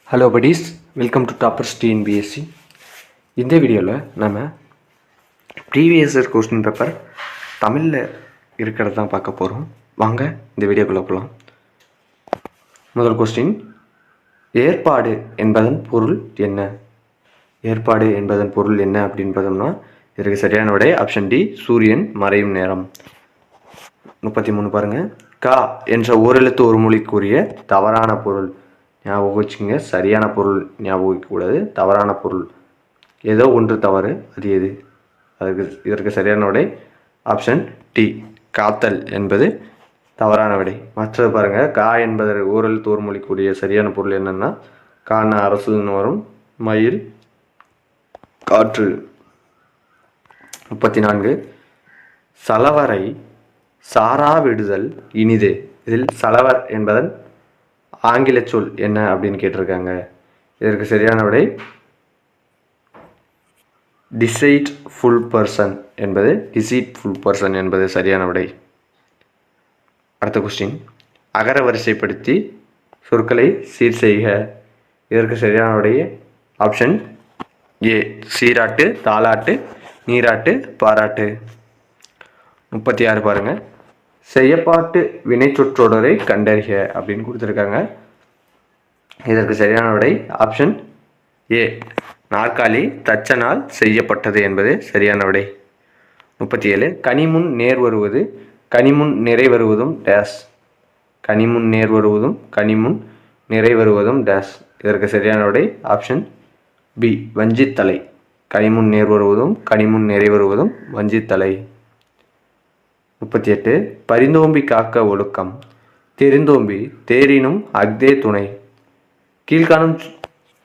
Hello buddies, welcome to toppers TNPSC. இந்த வீடியோவில் நம்ம ப்ரீவியஸ் இயர் கொஸ்டின் பேப்பர் தமிழில் இருக்கிறது தான் பார்க்க போகிறோம். வாங்க இந்த வீடியோக்குள்ளே போகலாம். முதல் கொஸ்டின், ஏற்பாடு என்பதன் பொருள் என்ன? ஏற்பாடு என்பதன் பொருள் என்ன அப்படின்னு பார்த்தோம்னா இதற்கு சரியான விடை ஆப்ஷன் டி, சூரியன் மறையும் நேரம். 33 பாருங்கள். கா என்ற ஓரெழுத்து ஒரு மொழிக்குரிய தவறான பொருள். ஞாபகம் வச்சுக்கோங்க, சரியான பொருள் ஞாபகம் வைக்கக்கூடாது. தவறான பொருள் ஏதோ ஒன்று தவறு, அது எது? இதற்கு சரியான விடை ஆப்ஷன் டி, காத்தல் என்பது தவறான விடை. மற்றது பாருங்கள், கா என்பது ஓரெழுத்து ஒரு மொழிக்குரிய சரியான பொருள் என்னென்னா காண அரசுன்னு வரும், மயில், காற்று. 34 சலவரை சாரா விடுதல் இனிது. இதில் சலவர் என்பதன் ஆங்கில சொல் என்ன அப்படின்னு கேட்டிருக்காங்க. இதற்கு சரியான விடை டிசைட்ஃபுல் பர்சன் என்பது சரியான விடை. அடுத்த கொஸ்டின், அகர வரிசைப்படுத்தி சொற்களை சீர் செய்க. இதற்கு சரியான விடை ஆப்ஷன் ஏ, சீராட்டு, தாலாட்டு, நீராட்டு, பாராட்டு. 36 பாருங்கள். செய்யப்பாட்டு வினைச்சொற்றொடரை கண்டறிக அப்படின்னு கொடுத்துருக்காங்க. இதற்கு சரியான விடை ஆப்ஷன் ஏ, நாற்காலி தச்சனால் செய்யப்பட்டது என்பது சரியான விடை. 37 கனிமுன் நேர் வருவது கனிமுன் நிறை வருவதும் டேஸ். கனிமுன் நேர் வருவதும் கனிமுன் நிறை வருவதும் டேஸ். இதற்கு சரியான விடை ஆப்ஷன் பி, வஞ்சித்தலை. கனிமுன் நேர் வருவதும் கனிமுன் நிறை வருவதும் வஞ்சித்தலை. 38 பரிந்தோம்பி காக்க ஒழுக்கம். தெரிந்தோம்பி தேரினும் அஃதே துணை. கீழ்காணும்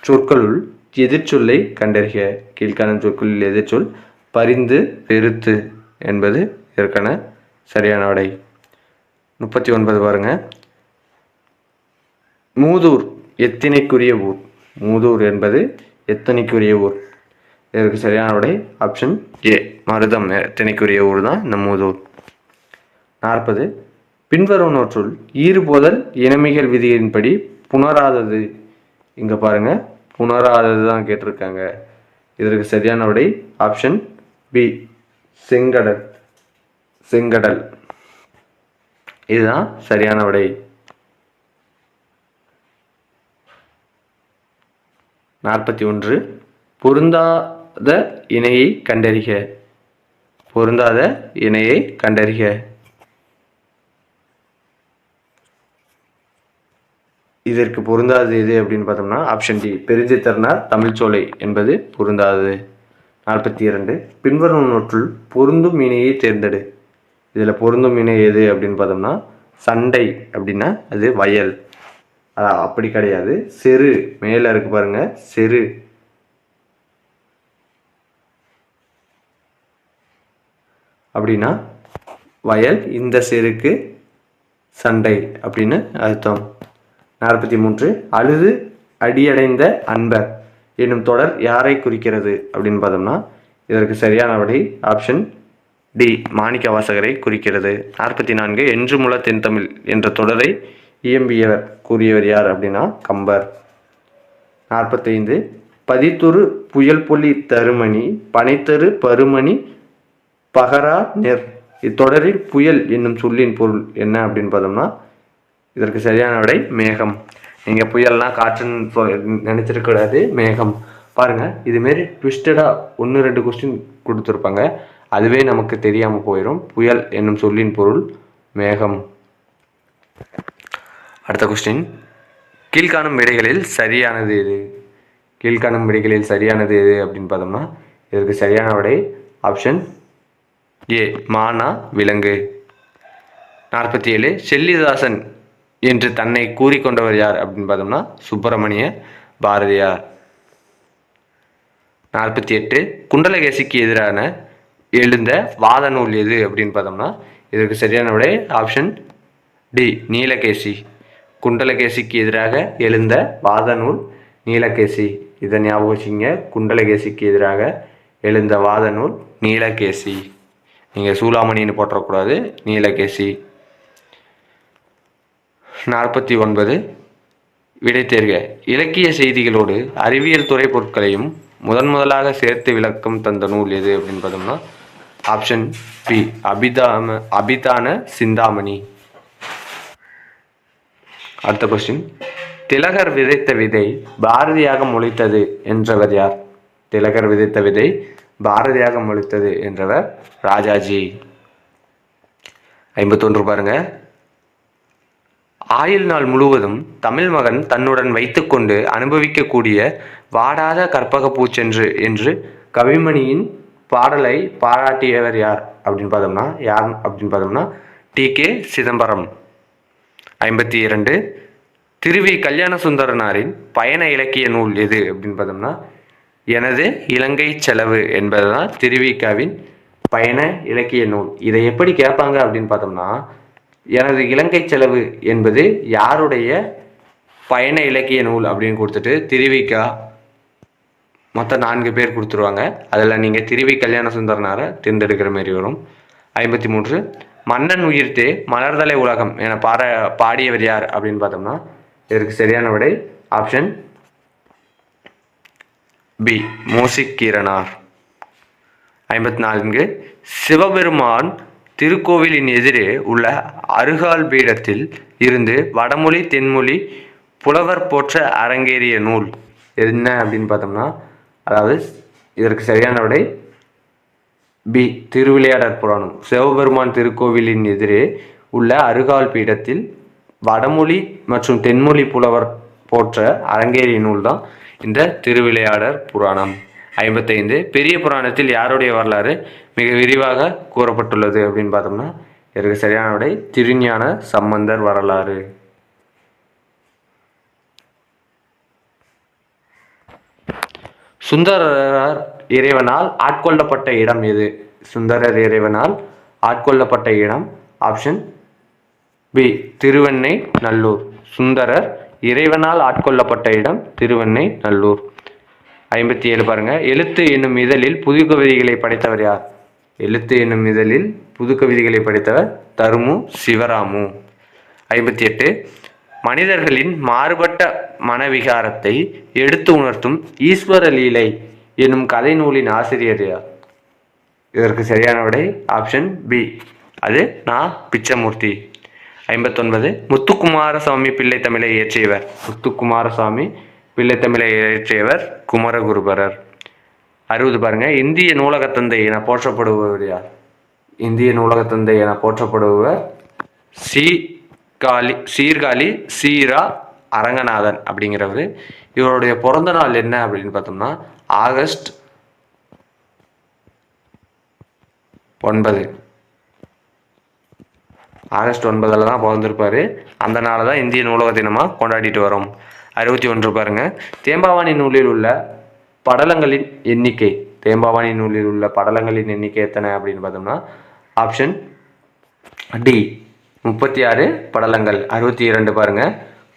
சொற்களுள் எதிர்ச்சொல்லை கண்டறிக. கீழ்காணும் சொற்களில் எதிர்ச்சொல் பரிந்து பெருத்து என்பது இதற்கான சரியான விடை. 39 பாருங்க. மூதூர் எத்தினைக்குரிய ஊர். மூதூர் என்பது எத்தனைக்குரிய ஊர். இதற்கு சரியான விடை ஆப்ஷன் ஏ, மருதம் எத்தனைக்குரிய ஊர் தான் இந்த மூதூர். 40 பின்வரும் நோற்றுள் ஈறுபோதல் இனமிகள் விதியின்படி புணராதது. இங்கே பாருங்க, புணராதது தான் கேட்டிருக்காங்க. இதற்கு சரியான விடை ஆப்ஷன் பி, செங்கடல். செங்கடல் இதுதான் சரியான விடை. 41 பொருந்தாத இணையை கண்டறிக. பொருந்தாத இணையை கண்டறிக. இதற்கு பொருந்தாதது எது அப்படின்னு பார்த்தோம்னா ஆப்ஷன் டி, பெருஞ்சித்திரனார் தமிழ்ச்சோலை என்பது பொருந்தாதது. 42 பின்வரும் நோற்றுள் பொருந்தும் இணையை தேர்ந்தெடு. இதில் பொருந்தும் இணை எது அப்படின்னு பார்த்தோம்னா சண்டை அப்படின்னா அது வயல். அப்படி கிடையாது, செரு மேலே இருக்கு பாருங்க, செரு. அப்படின்னா வயல், இந்த செருக்கு சண்டை அப்படின்னு அர்த்தம். 43 அழுது அடியடைந்த அன்பர் என்னும் தொடர் யாரை குறிக்கிறது அப்படின்னு பார்த்தோம்னா இதற்கு சரியான விடை ஆப்ஷன் டி, மாணிக்க வாசகரை குறிக்கிறது. 44 என்று முல தென்தமிழ் என்ற தொடரை இயம்பியவர் கூறியவர் யார் அப்படின்னா கம்பர். 45 பதித்துரு புயல் பொலி தருமணி பனைத்தரு பருமணி பகரா நெர். இத்தொடரில் புயல் என்னும் சொல்லின் பொருள் என்ன அப்படின்னு பார்த்தோம்னா இதற்கு சரியான விடை மேகம். நீங்கள் புயல்லாம் காற்றுன்னு நினச்சிருக்கூடாது, மேகம். பாருங்கள், இதுமாரி ட்விஸ்டடாக 1-2 கொஸ்டின் கொடுத்துருப்பாங்க, அதுவே நமக்கு தெரியாமல் போயிடும். புயல் என்னும் சொல்லின் பொருள் மேகம். அடுத்த கொஸ்டின், கீழ்காணும் விடைகளில் சரியானது எது? கீழ்காணும் விடைகளில் சரியானது எது அப்படின்னு பார்த்தோம்னா இதற்கு சரியான விடை ஆப்ஷன் ஏ, மானா விலங்கு. 47 செல்லிதாசன் என்று தன்னை கூறிக்கொண்டவர் யார் அப்படின்னு பார்த்தோம்னா சுப்பிரமணிய பாரதியார். 48 குண்டலகேசிக்கு எதிரான எழுந்த வாத நூல் எது அப்படின்னு பார்த்தோம்னா இதற்கு சரியான விடை ஆப்ஷன் டி, நீலகேசி. குண்டலகேசிக்கு எதிராக எழுந்த வாத நூல் நீலகேசி. இதை ஞாபகம் வச்சுங்க, குண்டலகேசிக்கு எதிராக எழுந்த வாத நூல் நீலகேசி. நீங்கள் சூளாமணின்னு போட்டக்கூடாது, நீலகேசி. 49 விடை தேர்க. இலக்கிய செய்திகளோடு அறிவியல் துறை பொருட்களையும் முதலாக சேர்த்து விளக்கம் தந்த நூல் எது அப்படின்னு பார்த்தோம்னா ஆப்ஷன் பி அபிதான சிந்தாமணி. அடுத்த கொஸ்டின், திலகர் விதைத்த விதை பாரதியாக முளைத்தது என்றவர் யார்? திலகர் விதைத்த விதை பாரதியாக முளைத்தது என்றவர் ராஜாஜி. 51 பாருங்க. ஆயுள் நாள் முழுவதும் தமிழ் மகன் தன்னுடன் வைத்துக்கொண்டு அனுபவிக்கக்கூடிய வாடாத கற்பக பூச்சென்று என்று கவிமணியின் பாடலை பாராட்டியவர் யார் அப்படின்னு பார்த்தோம்னா டி.கே. சிதம்பரம். 52 திருவி கல்யாண சுந்தரனாரின் பயண இலக்கிய நூல் எது அப்படின்னு பார்த்தோம்னா எனது இலங்கை செலவு என்பதுதான் திருவிக்காவின் பயண இலக்கிய நூல். இதை எப்படி கேட்பாங்க அப்படின்னு பார்த்தோம்னா எனது இலங்கை செலவு என்பது யாருடைய பயண இலக்கிய நூல் அப்படின்னு கொடுத்துட்டு திருவிக்கா மொத்தம் 4 பேர் கொடுத்துருவாங்க. அதில் நீங்கள் திருவி கல்யாண சுந்தரனாரை தேர்ந்தெடுக்கிற மாதிரி வரும். 53 மன்னன் உயிர்த்தே மலர்தலை உலகம் என பாடியவர் யார் அப்படின்னு பார்த்தோம்னா இதற்கு சரியான விடை ஆப்ஷன் பி மோசிக்கீரனார். 54 சிவபெருமான் திருக்கோவிலின் எதிரே உள்ள அருகால் பீடத்தில் இருந்து வடமொழி தென்மொழி புலவர் போற்ற அரங்கேறிய நூல் என்ன அப்படின்னு பார்த்தோம்னா அதாவது இதற்கு சரியான விடை பி திருவிளையாடற் புராணம். சிவபெருமான் திருக்கோவிலின் எதிரே உள்ள அருகால் பீடத்தில் வடமொழி மற்றும் தென்மொழி புலவர் போற்ற அரங்கேறிய நூல் தான் இந்த திருவிளையாடற் புராணம். 55 பெரிய புராணத்தில் யாருடைய வரலாறு மிக விரிவாக கூறப்பட்டுள்ளது அப்படின்னு பார்த்தோம்னா இதற்கு சரியான விடை திருஞான சம்பந்தர் வரலாறு. சுந்தரர் இறைவனால் ஆட்கொள்ளப்பட்ட இடம் எது? சுந்தரர் இறைவனால் ஆட்கொள்ளப்பட்ட இடம் ஆப்ஷன் பி திருவெண்ணை நல்லூர். சுந்தரர் இறைவனால் ஆட்கொள்ளப்பட்ட இடம் திருவெண்ணை நல்லூர். 57 பாருங்க. எழுத்து என்னும் இதழில் புது கவிதைகளை படைத்தவர் யார்? எழுத்து என்னும் இதழில் புது கவிதைகளை படைத்தவர் தருமு சிவராமு. 58 மனிதர்களின் மாறுபட்ட மனவிகாரத்தை எடுத்து உணர்த்தும் ஈஸ்வர லீலை என்னும் கதை நூலின் ஆசிரியர் யார்? இதற்கு சரியான விடை ஆப்ஷன் பி அது பிச்சமூர்த்தி. 59 முத்துக்குமாரசாமி பிள்ளை தமிழை இயற்றியவர். முத்துக்குமாரசாமி பிள்ளை தமிழை இயற்றியவர் குமரகுருபரர். 60 பாருங்க. இந்திய நூலகத்தந்தை என போற்றப்படுபவர் யார்? இந்திய நூலகத்தந்தை என போற்றப்படுபவர் சீர்காழி சீரா அரங்கநாதன் அப்படிங்கிறவர். இவருடைய பிறந்த நாள் என்ன அப்படின்னு பார்த்தோம்னா ஆகஸ்ட் 9. ஆகஸ்ட் 9 தான் பிறந்திருப்பாரு. அந்த நாளை தான் இந்திய நூலக தினமாக கொண்டாடிட்டு வரோம். 61 பாருங்க. தேம்பாவணி நூலில் உள்ள படலங்களின் எண்ணிக்கை. தேம்பாவணி நூலில் உள்ள படலங்களின் எண்ணிக்கை எத்தனை அப்படின்னு பார்த்தோம்னா ஆப்ஷன் டி 36 படலங்கள். 62 பாருங்க.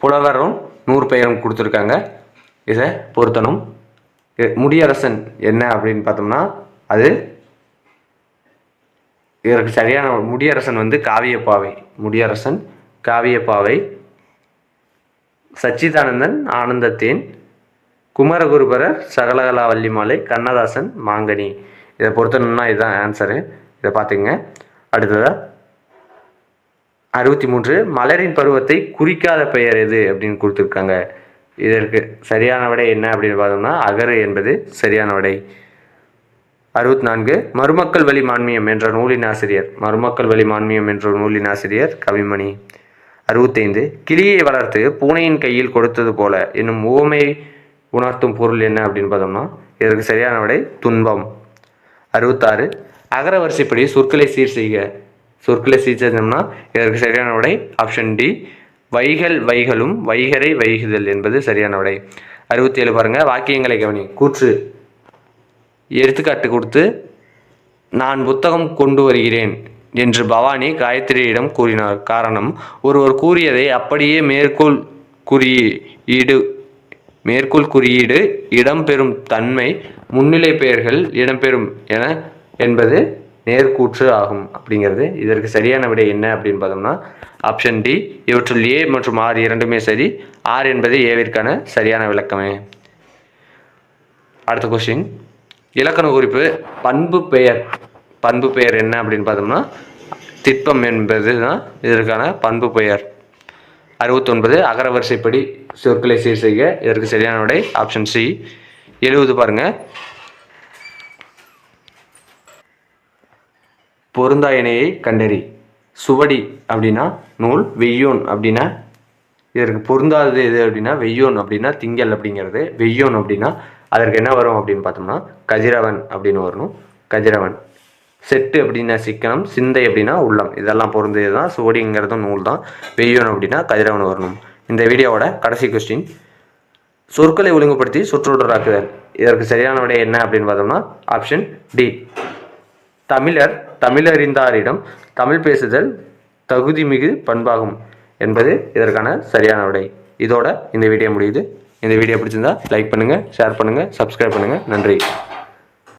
புலவரும் 100 பெயரும் கொடுத்துருக்காங்க. இதை பொருத்தணும். முடியரசன் என்ன அப்படின்னு பார்த்தோம்னா அது இதற்கு சரியான முடியரசன் காவியப்பாவை. முடியரசன் காவியப்பாவை. சச்சிதானந்தன் ஆனந்தத்தேன். குமரகுருபரர் சகலகலா வள்ளிமாலை. கண்ணதாசன் மாங்கனி. இதை பொறுத்தணும்னா இதுதான் ஆன்சரு. இதை பார்த்துங்க. அடுத்ததா 63 மலரின் பருவத்தை குறிக்காத பெயர் எது அப்படின்னு கொடுத்துருக்காங்க. இதற்கு சரியான விடை என்ன அப்படின்னு பார்த்தோம்னா அகரு என்பது சரியான விடை. 64 மருமக்கள் வழி மான்மியம் என்ற நூலின் ஆசிரியர். மருமக்கள் வழி மான்மியம் என்ற நூலின் ஆசிரியர் கவிமணி. 65 கிளியை வளர்த்து பூனையின் கையில் கொடுத்தது போல என்னும் உவமை உணர்த்தும் பொருள் என்ன அப்படின்னு பார்த்தோம்னா இதற்கு சரியான விடை துன்பம். 66 அகர வரிசைப்படி சொற்களை சீர் செய்க. சொற்களை சீர் செய்தோம்னா இதற்கு சரியான விடை ஆப்ஷன் டி வைகள் வைகளும் வைகரை வைகுதல் என்பது சரியான விடை. 67 பாருங்க. வாக்கியங்களை கவனி. கூற்று எடுத்துக்காட்டு கொடுத்து நான் புத்தகம் கொண்டு வருகிறேன் என்று பவானி காயத்ரியிடம் கூறினார். காரணம் ஒருவர் கூறியதை அப்படியே மேற்கோள் குறியீடு இடம்பெறும் தன்மை முன்னிலை பெயர்கள் இடம்பெறும் என்பது நேர்கூற்று ஆகும் அப்படிங்கிறது. இதற்கு சரியான விடை என்ன அப்படின்னு பார்த்தோம்னா ஆப்ஷன் டி. இவற்றுள் ஏ மற்றும் ஆர் இரண்டுமே சரி. ஆர் என்பது ஏவிற்கான சரியான விளக்கமே. அடுத்த கொஸ்டின், இலக்கண குறிப்பு பண்பு பெயர். பண்பு பெயர் என்ன அப்படின்னு பார்த்தோம்னா திட்பம் என்பது தான் இதற்கான பண்பு பெயர். 69 அகரவரிசைப்படி சொற்களை சீர் செய்க. இதற்கு சரியான விடை ஆப்ஷன் சி. 70 பாருங்க, பொருந்தா இணையை கண்டறி. சுவடி அப்படின்னா நூல், வெய்யோன் அப்படின்னா இதற்கு பொருந்தாதது எது அப்படின்னா வெய்யோன் அப்படின்னா திங்கள் அப்படிங்கிறது. வெய்யோன் அப்படின்னா அதற்கு என்ன வரும் அப்படின்னு பார்த்தோம்னா கதிரவன் அப்படின்னு வரணும். கதிரவன். செட்டு அப்படின்னா சிக்கனம், சிந்தை அப்படின்னா உள்ளம். இதெல்லாம் பொருந்தது தான். சுவடிங்கிறதும் நூல் தான். வெய்யோன் அப்படின்னா கதிரவன் வரணும். இந்த வீடியோவோட கடைசி கொஸ்டின், சொற்களை ஒழுங்குபடுத்தி சொற்றொடராக்குதல். இதற்கு சரியான விடை என்ன அப்படின்னு பார்த்தோம்னா ஆப்ஷன் டி. தமிழறிந்தாரிடம் தமிழ் பேசுதல் தகுதிமிகு பண்பாகும் என்பது இதற்கான சரியான விடை. இதோட இந்த வீடியோ முடியுது. இந்த வீடியோ பிடிச்சிருந்தா லைக் பண்ணுங்கள், ஷேர் பண்ணுங்கள், சப்ஸ்கிரைப் பண்ணுங்கள். நன்றி.